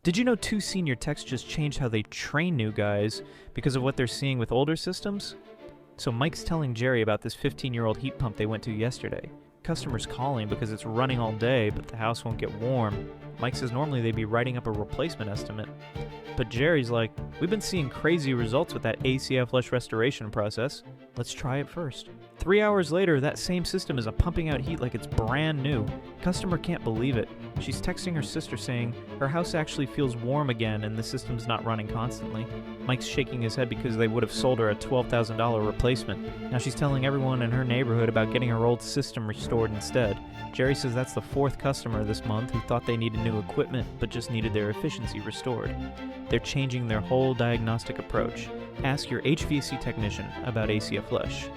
Did you know two senior techs just changed how they train new guys because of what they're seeing with older systems? So Mike's telling Jerry about this 15-year-old heat pump they went to yesterday. Customers calling because it's running all day, but the house won't get warm. Mike says normally they'd be writing up a replacement estimate. But Jerry's like, we've been seeing crazy results with that ACF flush restoration process. Let's try it first. 3 hours later, that same system is pumping out heat like it's brand new. Customer can't believe it. She's texting her sister saying her house actually feels warm again and the system's not running constantly. Mike's shaking his head because they would have sold her a $12,000 replacement. Now she's telling everyone in her neighborhood about getting her old system restored instead. Jerry says that's the fourth customer this month who thought they needed new equipment but just needed their efficiency restored. They're changing their whole diagnostic approach. Ask your HVAC technician about ACF Flush.